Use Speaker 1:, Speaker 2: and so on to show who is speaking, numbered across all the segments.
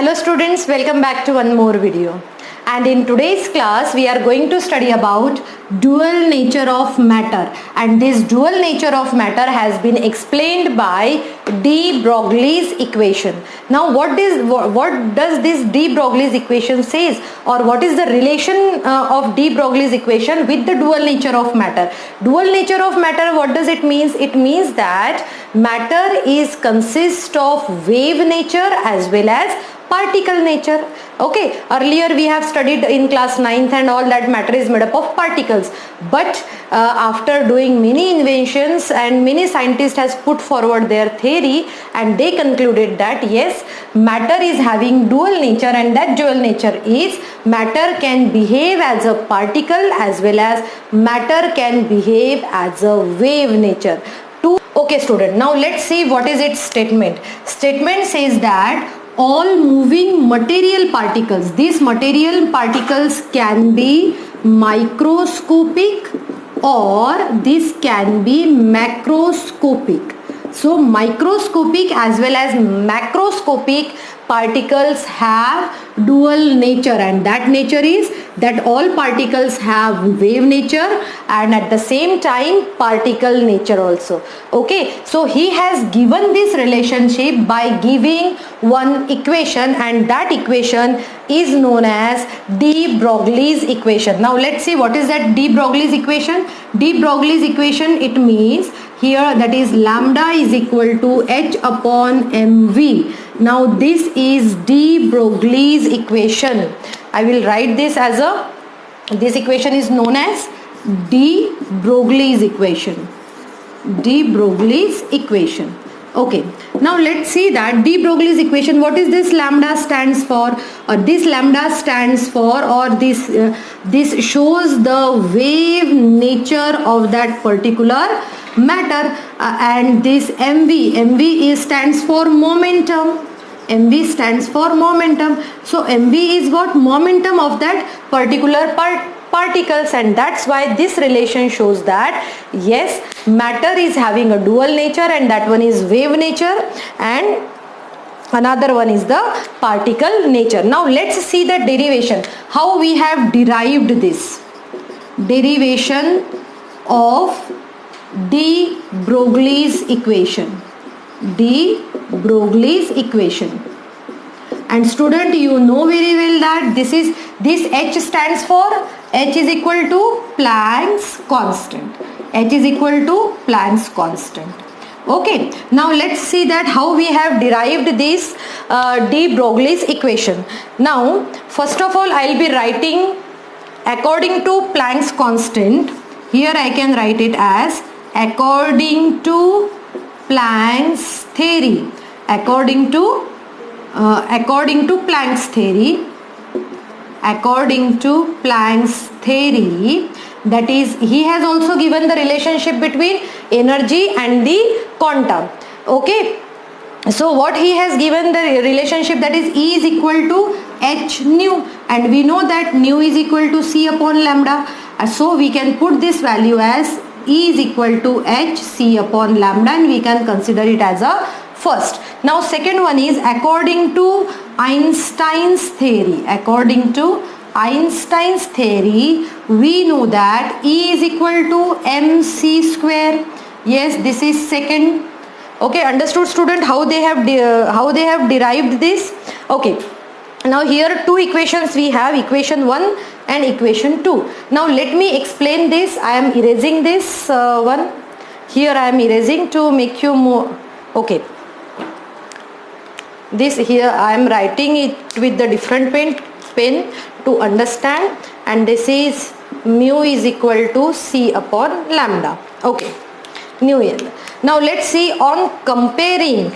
Speaker 1: Hello students, welcome back to one more video. And in today's class we are going to study about dual nature of matter, and this dual nature of matter has been explained by de Broglie's equation. Now what does this de Broglie's equation says, or what is the relation of de Broglie's equation with the dual nature of matter? Dual nature of matter, what does it mean? It means that matter is consist of wave nature as well as particle nature. Okay, earlier we have studied in class 9th and all that matter is made up of particles, but after doing many inventions and many scientists has put forward their theory, and they concluded that yes, matter is having dual nature, and that dual nature is matter can behave as a particle as well as matter can behave as a wave nature. Okay student, now let's see what is its statement. Statement says that all moving material particles, these material particles can be microscopic or this can be macroscopic. So microscopic as well as macroscopic particles have dual nature, and that nature is that all particles have wave nature and at the same time particle nature also. Okay, so he has given this relationship by giving one equation, and that equation is known as de Broglie's equation. Now let's see what is that de Broglie's equation. De Broglie's equation, it means here that is lambda is equal to h upon mv. Now this is de Broglie's equation. I will write this as this equation is known as de Broglie's equation. De Broglie's equation. Okay, now let's see that de Broglie's equation, what is this lambda stands for, or this lambda stands for, or this shows the wave nature of that particular matter, and this mv stands for momentum. mv stands for momentum. So mv is what? Momentum of that particular particles, and that's why this relation shows that yes, matter is having a dual nature, and that one is wave nature and another one is the particle nature. Now let's see the derivation, how we have derived this. Derivation of de Broglie's equation. De Broglie's equation. And student, you know very well that this h stands for, h is equal to Planck's constant. H is equal to Planck's constant. Okay, now let's see that how we have derived this de Broglie's equation. Now first of all, I'll be writing according to Planck's constant. Here I can write it as according to Planck's theory. According to Planck's theory. According to Planck's theory, that is, he has also given the relationship between energy and the quantum. Okay, so what he has given the relationship, that is E is equal to h nu, and we know that nu is equal to c upon lambda, so we can put this value as E is equal to h c upon lambda, and we can consider it as a first. Now second one is according to Einstein's theory. According to Einstein's theory, we know that E is equal to mc square. Yes, this is second. Okay, understood student how they have derived this? Okay, now here two equations we have, equation 1 and equation 2. Now let me explain this. I am erasing this one. Here I am erasing to make you more. Okay, this here I am writing it with the different pen to understand, and this is mu is equal to c upon lambda. Okay, nu here. Now let's see on comparing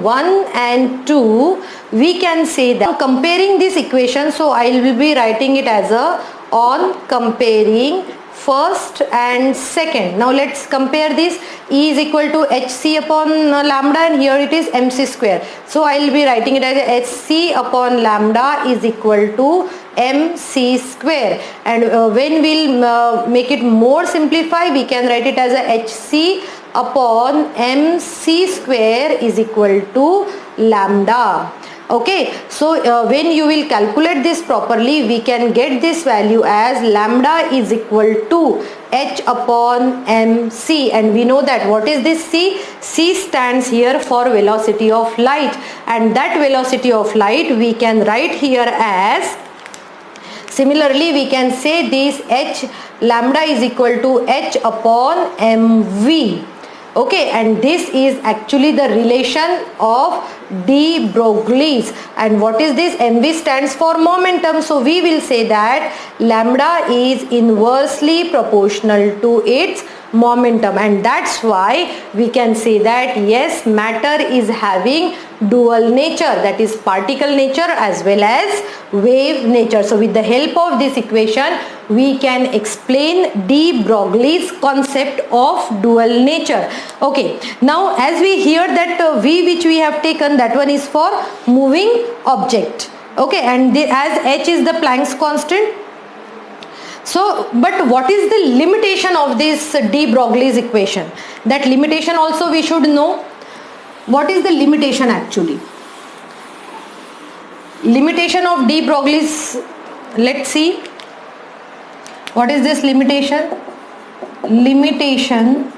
Speaker 1: 1 and 2, we can say that comparing this equation, so I will be writing it as on comparing first and second. Now let's compare this. E is equal to hc upon lambda, and here it is mc square. So I will be writing it as hc upon lambda is equal to mc square, and when we'll make it more simplify, we can write it as a hc upon mc square is equal to lambda. Okay, so when you will calculate this properly, we can get this value as lambda is equal to h upon mc, and we know that what is this c? C stands here for velocity of light, and that velocity of light we can write here as, similarly we can say this h lambda is equal to h upon mv. Okay, and this is actually the relation of de Broglie's. And what is this? Mv stands for momentum, so we will say that lambda is inversely proportional to its momentum, and that's why we can say that yes, matter is having dual nature, that is particle nature as well as wave nature. So with the help of this equation we can explain de Broglie's concept of dual nature. Okay, now as we hear that v which we have taken, that one is for moving object. Okay, and as h is the Planck's constant. So, but what is the limitation of this de Broglie's equation? That limitation also we should know. What is the limitation actually? Limitation of de Broglie's, let's see. What is this limitation? Limitation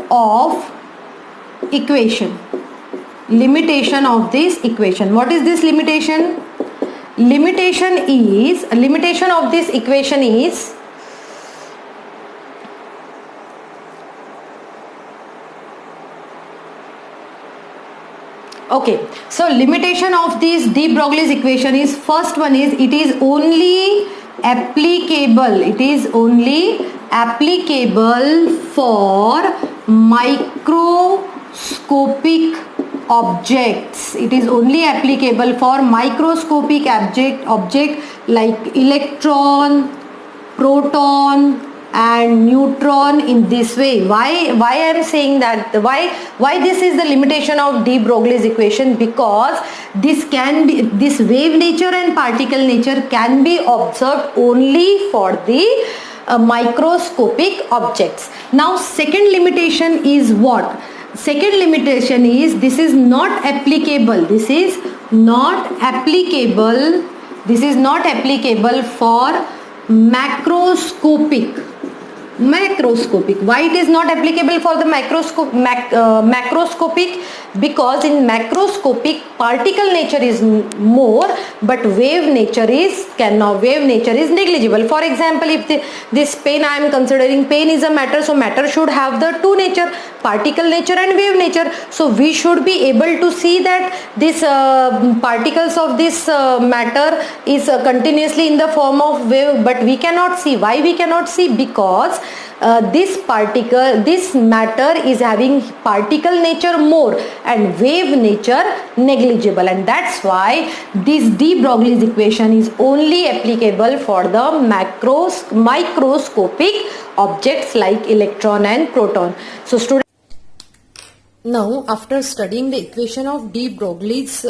Speaker 1: of equation. Limitation of this equation. What is this limitation? Limitation of this equation is okay, so limitation of this de Broglie's equation is, first one is it is only applicable for microscopic objects. It is only applicable for microscopic object like electron, proton and neutron in this way. Why I am saying that? Why this is the limitation of de Broglie's equation? Because this wave nature and particle nature can be observed only for the microscopic objects. Now second limitation is what? Second limitation is this is not applicable. This is not applicable for macroscopic. Why it is not applicable for the macroscopic? Because in macroscopic particle nature is more, but wave nature is negligible. For example, if this pen I am considering, pen is a matter, so matter should have the two nature, particle nature and wave nature. So we should be able to see that this particles of this matter is continuously in the form of wave, but we cannot see. Why we cannot see? Because this matter is having particle nature more and wave nature negligible, and that's why this de Broglie's equation is only applicable for the microscopic objects like electron and proton. So students, now after studying the equation of de Broglie's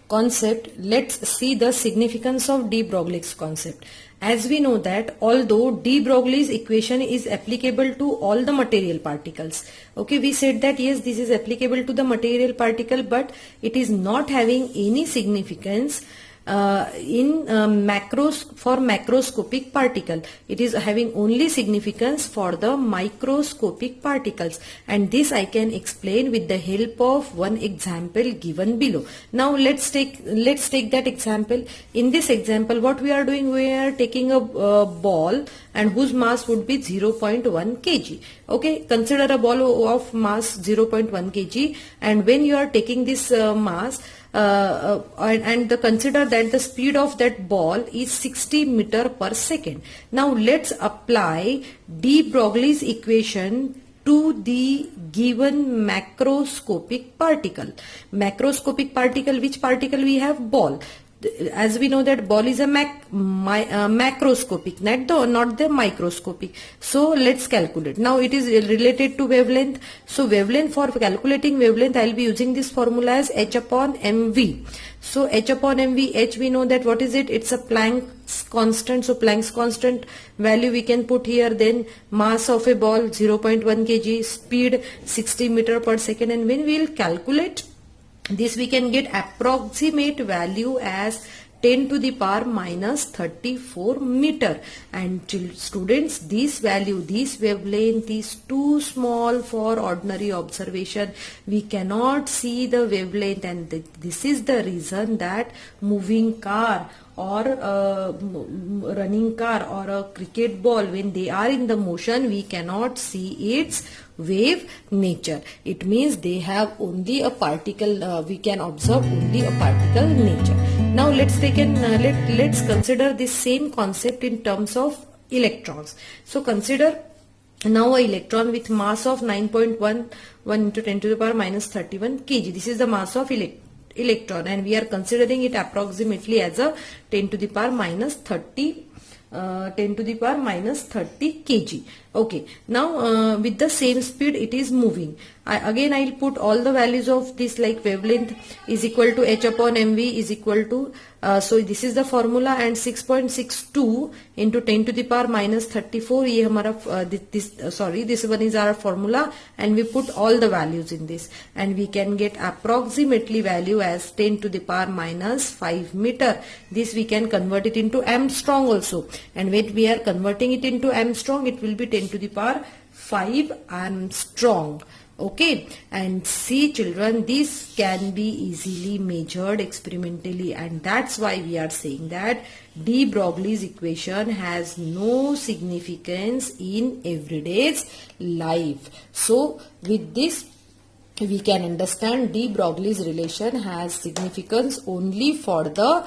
Speaker 1: concept, let's see the significance of de Broglie's concept. As we know that although de Broglie's equation is applicable to all the material particles, okay, we said that yes, this is applicable to the material particle, but it is not having any significance for macroscopic particle. It is having only significance for the microscopic particles, and this I can explain with the help of one example given below. Now let's take that example. In this example, what we are doing, we are taking a ball and whose mass would be 0.1 kg. Okay, consider a ball of mass 0.1 kg, and when you are taking this mass and consider that the speed of that ball is 60 meter per second. Now let's apply de Broglie's equation to the given macroscopic particle. Macroscopic particle, which particle we have? Ball. as we know that ball is a macroscopic, not the microscopic. So let's calculate. Now it is related to wavelength. So wavelength, for calculating wavelength, I will be using this formula as h upon mv. So h upon mv, h we know that what is it? It's a Planck's constant. So Planck's constant value we can put here. Then mass of a ball 0.1 kg, speed 60 meter per second, and when we will calculate this, we can get approximate value as 10 to the power minus 34 meter. And students, this value, this wavelength is too small for ordinary observation. We cannot see the wavelength, and this is the reason that moving car or a running car or a cricket ball, when they are in the motion, we cannot see its wave nature. It means they have only a particle, we can observe only a particle nature. Now let's consider this same concept in terms of electrons. So consider now an electron with mass of 9.11 into 10 to the power minus 31 kg. This is the mass of electron, and we are considering it approximately as a 10 to the power minus 30 kg. Okay, now with the same speed it is moving. Again I will put all the values of this, like wavelength is equal to h upon mv is equal to so this is the formula, and 6.62 into 10 to the power minus 34, ये हमारा this one is our formula, and we put all the values in this, and we can get approximately value as 10 to the power minus 5 meter. This we can convert it into Armstrong also, and when we are converting it into Armstrong, it will be 10 to the power 5 Armstrong. Okay, and see children, this can be easily measured experimentally, and that's why we are saying that de Broglie's equation has no significance in everyday's life. So with this we can understand de Broglie's relation has significance only for the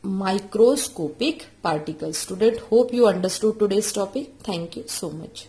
Speaker 1: microscopic particles. Student, hope you understood today's topic. Thank you so much.